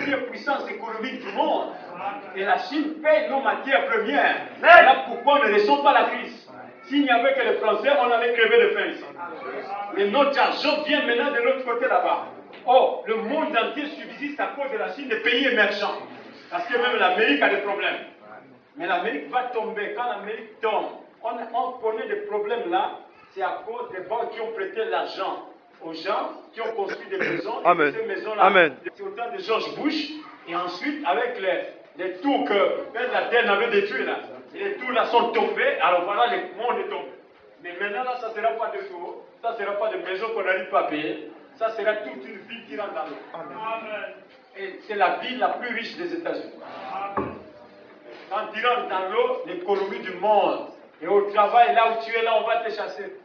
première puissance économique du monde. Et la Chine paye nos matières premières. Voilà pourquoi nous ne laissons pas la crise. S'il n'y avait que les Français, on allait crever de faim ici. Mais notre argent vient maintenant de l'autre côté là-bas. Or, le monde entier subsiste à cause de la Chine, des pays émergents. Parce que même l'Amérique a des problèmes. Mais l'Amérique va tomber. Quand l'Amérique tombe, on connaît des problèmes là. C'est à cause des banques qui ont prêté l'argent aux gens qui ont construit des maisons. Amen. Et ces maisons-là, Amen. c'est au temps de George Bush. Et ensuite, avec les tours que Ben Laden avait détruits là, et les tours là sont tombés. Alors voilà, le monde est tombé. Mais maintenant là, ça ne sera pas de tours. Ça ne sera pas de maisons qu'on n'arrive pas à payer. Ça sera toute une ville qui rentre dans l'eau. Et c'est la ville la plus riche des États-Unis. Quand tu rentres dans l'eau, l'économie du monde. Et au travail, là où tu es, là, on va te chasser.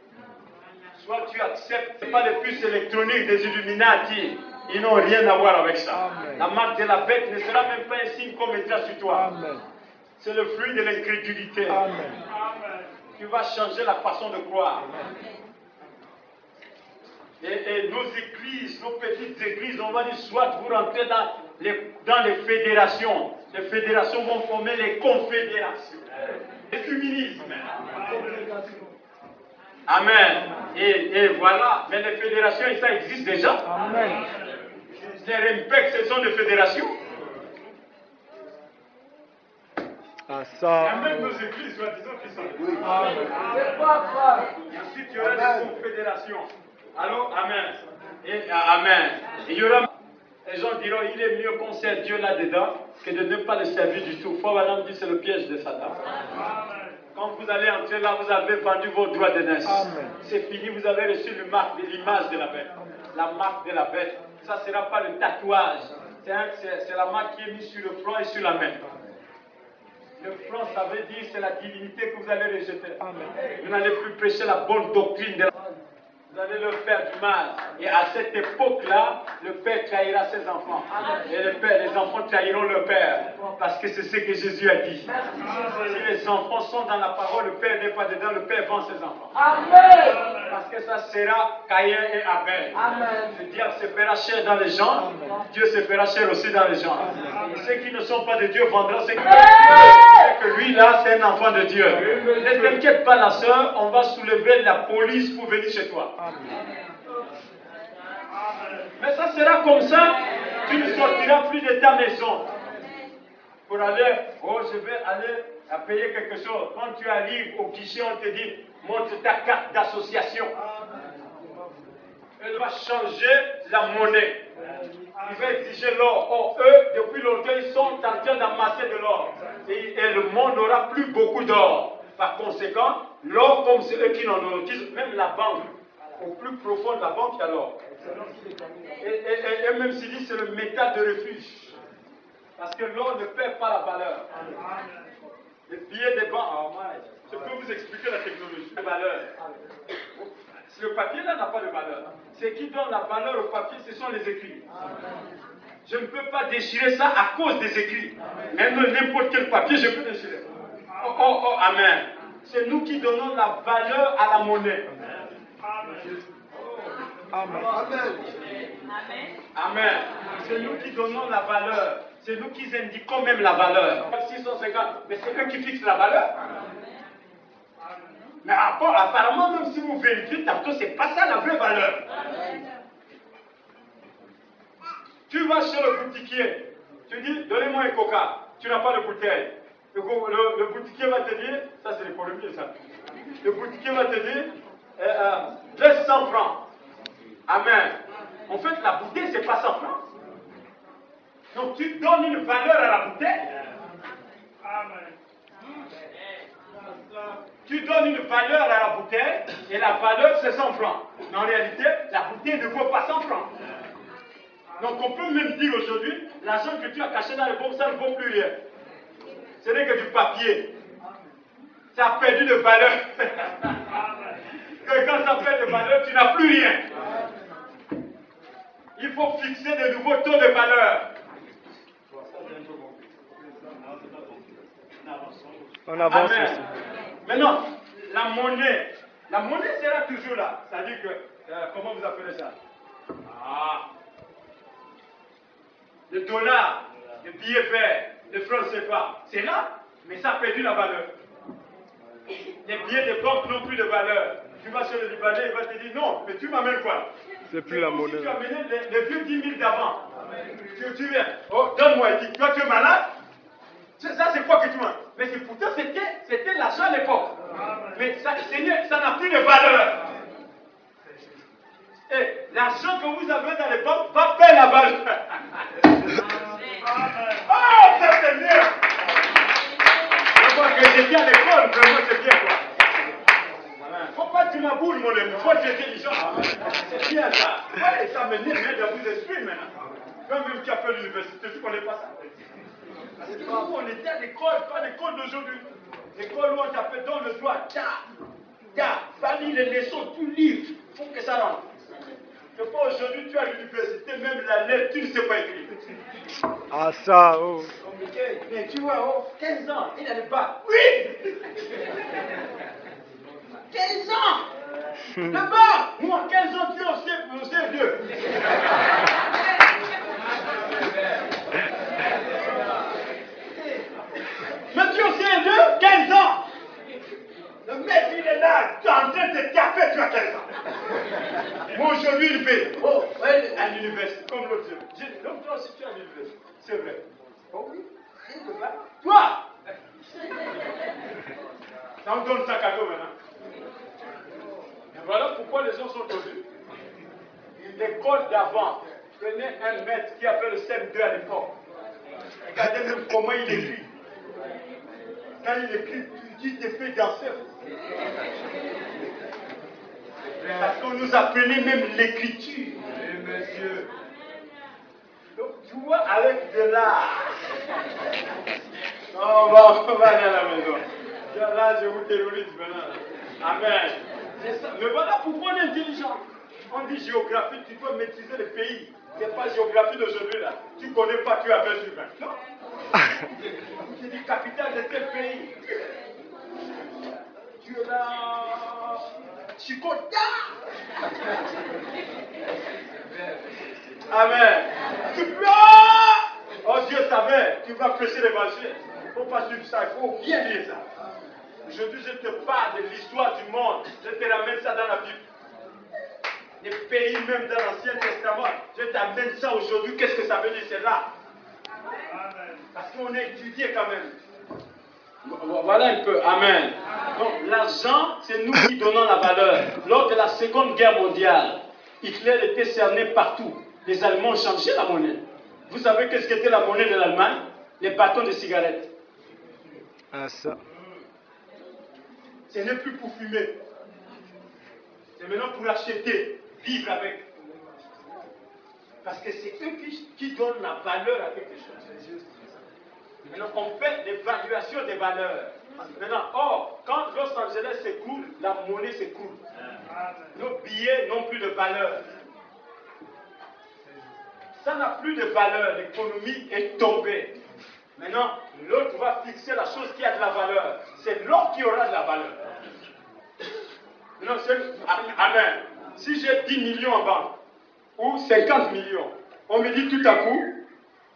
Soit tu acceptes, ce n'est pas les puces électroniques des Illuminati. Ils n'ont rien à voir avec ça. Amen. La marque de la bête ne sera même pas un signe qu'on mettra sur toi. Amen. C'est le fruit de l'incrédulité. Amen. Tu vas changer la façon de croire. Et nos églises, nos petites églises, on va dire soit vous rentrez dans les fédérations. Les fédérations vont former les confédérations. Le féminisme. Amen. Et voilà. Mais les fédérations, ça existe déjà. Amen. Les REMPEC, ce sont des fédérations. Ah, Il y ça. a même nos églises, soi-disant, qui sont. Amen. Et ensuite, il y aura des confédérations. Allô? Amen. Amen. Et il y aura. Les gens diront, il est mieux qu'on sert Dieu là-dedans que de ne pas le servir du tout. Foi Madame dit, c'est le piège de Satan. Quand vous allez entrer là, vous avez vendu vos droits de naissance. C'est fini, vous avez reçu l'image de la bête. La marque de la bête. Ça ne sera pas le tatouage. C'est la marque qui est mise sur le front et sur la main. Le front, ça veut dire c'est la divinité que vous allez rejeter. Vous n'allez plus prêcher la bonne doctrine de la... Vous allez leur faire du mal. Et à cette époque-là, le père trahira ses enfants. Et les enfants trahiront leur père. Parce que c'est ce que Jésus a dit. Si les enfants sont dans la parole, le père n'est pas dedans, le père vend ses enfants. Parce que ça sera Caïn et Abel. Le diable se fera cher dans les gens. Dieu se fera cher aussi dans les gens. Et ceux qui ne sont pas de Dieu vendront ce que lui là, c'est un enfant de Dieu. Ne t'inquiète pas la soeur, on va soulever la police pour venir chez toi. Mais ça sera comme ça, tu ne sortiras plus de ta maison pour aller, oh je vais aller à payer quelque chose. Quand tu arrives au guichet, on te dit, montre ta carte d'association. Elle va changer la monnaie. Il va exiger l'or. Or, eux, depuis longtemps, ils sont en train d'amasser de l'or. Et le monde n'aura plus beaucoup d'or. Par conséquent, l'or, comme c'est eux qui n'en ont, même la banque, au plus profond de la banque, il y a l'or. Et même s'il dit c'est le métal de refuge. Parce que l'or ne perd pas la valeur. Les billets des banques, je peux vous expliquer la technologie de valeur. Le papier là n'a pas de valeur. Ce qui donne la valeur au papier, ce sont les écrits. Je ne peux pas déchirer ça à cause des écrits. Même n'importe quel papier, je peux déchirer. Oh, amen. C'est nous qui donnons la valeur à la monnaie. Amen. Amen. C'est nous qui donnons la valeur. C'est nous qui indiquons même la valeur. 650, mais c'est eux qui fixent la valeur. Mais apparemment, même si vous vérifiez tantôt, c'est pas ça la vraie valeur. Tu vas chez le boutiquier, tu dis, donnez-moi un coca. Tu n'as pas de bouteille. Le boutiquier va te dire, ça c'est l'économie ça. Le boutiquier va te dire, 200 francs. Amen. En fait, la bouteille, c'est pas 100 francs. Donc tu donnes une valeur à la bouteille. Amen. Tu donnes une valeur à la bouteille et la valeur c'est 100 francs. Mais en réalité, la bouteille ne vaut pas 100 francs. Donc on peut même dire aujourd'hui, l'argent que tu as caché dans le banque, ça ne vaut plus rien. Ce n'est que du papier. Ça a perdu de valeur. Que quand ça perd de valeur, tu n'as plus rien. Il faut fixer de nouveaux taux de valeur. On avance Amen. aussi. Maintenant, la monnaie sera toujours là. C'est-à-dire que, comment vous appelez ça? le dollar, le billet vert, le franc CFA, c'est là, mais ça a perdu la valeur. Les billets de banque n'ont plus de valeur. Tu vas sur le Libanais, il va te dire non, mais tu m'amènes quoi? C'est plus la monnaie. Si tu as amené les vieux 10 000 d'avant, tu viens, oh, donne-moi, il dit, toi tu es malade? Ça c'est quoi que tu m'as? Mais pourtant c'était l'argent à l'époque. Mais ça n'a plus de valeur. Et l'argent que vous avez dans les banques va perdre la valeur. Oh, ça c'est mieux. Je vois que j'étais à l'école, vraiment c'est bien quoi. Faut pas que tu m'aboules mon ami, faut être intelligent. C'est bien ça. Ouais, ça me met dans vos esprits maintenant. Toi-même qui as fait l'université, tu ne connais pas ça. Parce que nous, on était à l'école, pas l'école d'aujourd'hui. L'école où on t'appelle dans le doigt, va lire les leçons, tu lis, il faut que ça rentre. Je crois aujourd'hui, tu es à l'université, même la lettre, tu ne sais pas écrire. Ah ça, oh. Mais tu vois, oh, 15 ans, il a le bac. Oui 15 ans Le bac Moi, 15 ans, tu es au CE2. Mais tu es au CE2, 15 ans. Le mec, il est là, tu es en train de te taper, tu as 15 ans. Moi, aujourd'hui, il fait, oh, ouais, à l'université, comme l'autre. Donc, toi aussi, tu es à l'université. C'est vrai. Oh oui, c'est le bac. Toi ça on donne ça cadeau maintenant. Et voilà pourquoi les gens sont aujourd'hui. L'école d'avant prenait un maître qui appelle le CM2 à l'époque. Regardez même comment il écrit. Quand il écrit, tu te fais danser. Parce qu'on nous apprenait même l'écriture. Monsieur. Donc tu vois, avec de l'art. On va aller à la maison. Là, je vous terrorise maintenant. Amen. Ça. Mais voilà pourquoi on est intelligent. On dit géographie, tu dois maîtriser le pays. Ce n'est pas géographie d'aujourd'hui là. Tu ne connais pas, tu as 20 sur 20. Non. Tu dis capitale de tel pays. Tu es là. Chicota. Amen. Tu pleures. Oh Dieu savait, tu vas prêcher l'évangile. Il ne faut pas suivre ça, il faut bien lire ça. Aujourd'hui, je te parle de l'histoire du monde. Je te ramène ça dans la Bible. Les pays, même dans l'Ancien Testament. Je t'amène ça aujourd'hui. Qu'est-ce que ça veut dire? C'est là. Parce qu'on a étudié quand même. Voilà un peu. Amen. Donc, l'argent, c'est nous qui donnons la valeur. Lors de la Seconde Guerre mondiale, Hitler était cerné partout. Les Allemands ont changé la monnaie. Vous savez qu'est-ce qu'était la monnaie de l'Allemagne? Les bâtons de cigarettes. Ah ça. Ce n'est plus pour fumer. C'est maintenant pour acheter, vivre avec. Parce que c'est eux qui donnent la valeur à quelque chose. Maintenant, on fait l'évaluation des valeurs. Maintenant, quand Los Angeles s'écoule, la monnaie s'écoule. Nos billets n'ont plus de valeur. Ça n'a plus de valeur. L'économie est tombée. Maintenant, l'autre va fixer la chose qui a de la valeur. C'est l'or qui aura de la valeur. Maintenant, amen. Si j'ai 10 millions en banque, ou 50 millions, on me dit tout à coup,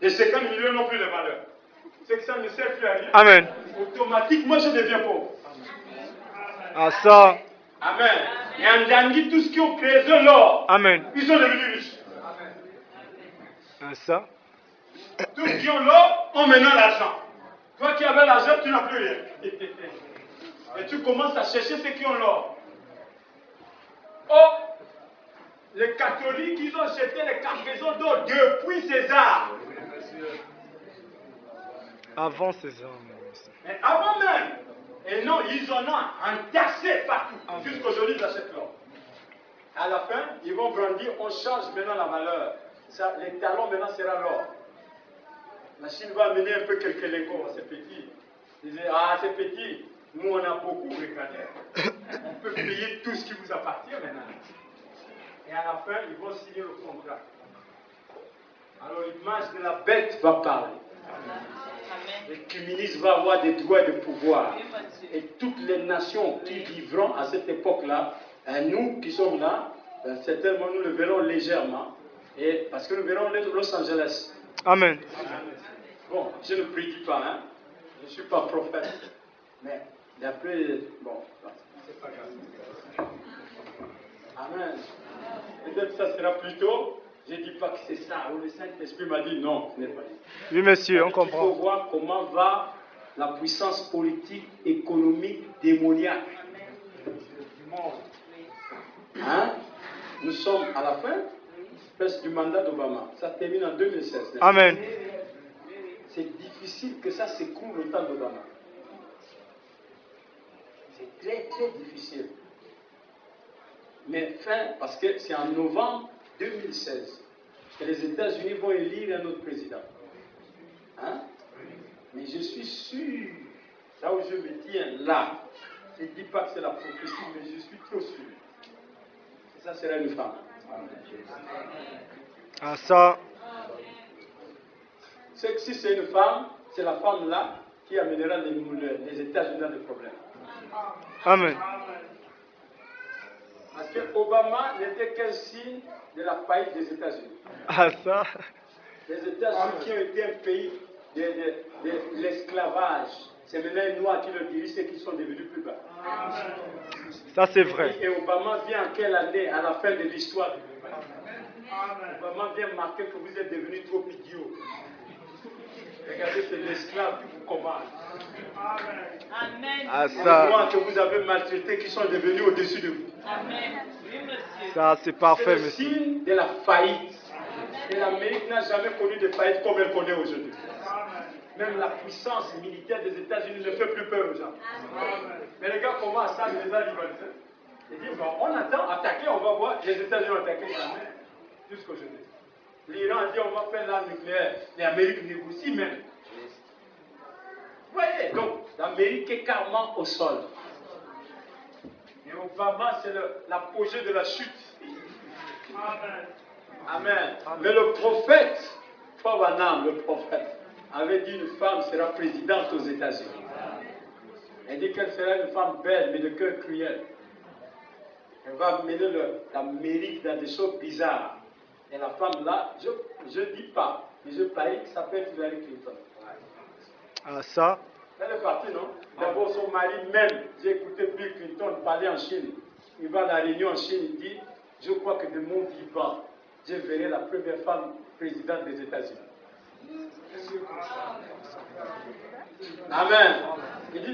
les 50 millions n'ont plus de valeur. C'est que ça ne sert plus à rien. Amen. Automatiquement, je deviens pauvre. Ah ça. Amen. Et en Dangui, tous qui ont créé de l'or, Amen. ils sont devenus riches. Ah ça. Tous qui ont l'or ont maintenant l'argent. Toi qui avais l'argent, tu n'as plus rien. Et tu commences à chercher ceux qui ont l'or. Oh, les catholiques, ils ont jeté les cargaisons d'or depuis César. Avant César. Mais avant même. Et non, ils en ont entassé partout. Jusqu'aujourd'hui, ils achètent l'or. À la fin, ils vont grandir, on change maintenant la valeur. Ça, les talons maintenant sera l'or. La Chine va amener un peu quelques lingots, c'est petit. Ils disent, ah c'est petit, nous on a beaucoup, regardez. On peut payer tout ce qui vous appartient maintenant. Et à la fin, ils vont signer le contrat. Alors l'image de la bête va parler. Le communisme va avoir des droits et des pouvoirs. Et toutes les nations qui vivront à cette époque-là, nous qui sommes là, certainement nous le verrons légèrement. Et parce que nous verrons Los Angeles. Amen. Bon, je ne prédis pas, hein. Je ne suis pas prophète. Mais d'après, bon, c'est pas grave. Amen. Peut-être que ça sera plus tôt. Je ne dis pas que c'est ça. Ou le Saint-Esprit m'a dit non, ce n'est pas ça. Oui, monsieur, on Il faut comprend. voir comment va la puissance politique, économique, démoniaque du monde. Hein? Nous sommes à la fin presque du mandat d'Obama. Ça termine en 2016. Amen. C'est difficile que ça s'écroule au temps d'Obama. C'est très très difficile. Mais fin, parce que c'est en novembre 2016 que les États-Unis vont élire un autre président. Hein? Mais je suis sûr, là où je me tiens, là, je ne dis pas que c'est la prophétie, mais je suis trop sûr. Et ça sera une femme. Ah, ça. C'est que si c'est une femme, c'est la femme là qui amènera les États-Unis dans des problèmes. Amen. Parce que Obama n'était qu'un signe de la faillite des États-Unis. Ah, ça. Les États-Unis qui ont été un pays de l'esclavage, c'est maintenant les Noirs qui le dirigent et qui sont devenus plus bas. Ça, c'est vrai. Et Obama vient en quelle année? À la fin de l'histoire du Obama. Obama vient marquer que vous êtes devenus trop idiots. Regardez, c'est l'esclave qui vous commande. Amen. Ah, Les ça. Noirs que vous avez maltraités qui sont devenus au-dessus de vous. Amen. Oui, monsieur. Ça, c'est C'est parfait, le monsieur. signe de la faillite. Et l'Amérique n'a jamais connu de faillite comme elle connaît aujourd'hui. Même la puissance militaire des États-Unis ne fait plus peur aux gens. Mais les gars commencent à les rivaliser. Ils disent, bon, on attend, attaquer, on va voir. Les États-Unis ont attaqué jamais jusqu'aujourd'hui. L'Iran a dit, on va faire l'arme nucléaire. L'Amérique négocie même. Vous voyez, donc l'Amérique est carrément au sol. Et Obama, c'est l'apogée de la chute. Amen. Mais le prophète, Favanam, le prophète, avait dit une femme sera présidente aux États-Unis. Elle dit qu'elle sera une femme belle, mais de cœur cruel. Elle va mener l'Amérique dans des choses bizarres. Et la femme là, je ne dis pas, mais je parie que ça peut être Hillary Clinton. Ah, ça. Elle est partie, non? D'abord, son mari même, j'ai écouté Bill Clinton parler en Chine. Il va à la réunion en Chine, il dit, je crois que de mon vivant, je verrai la première femme présidente des États-Unis. Amen. Il dit,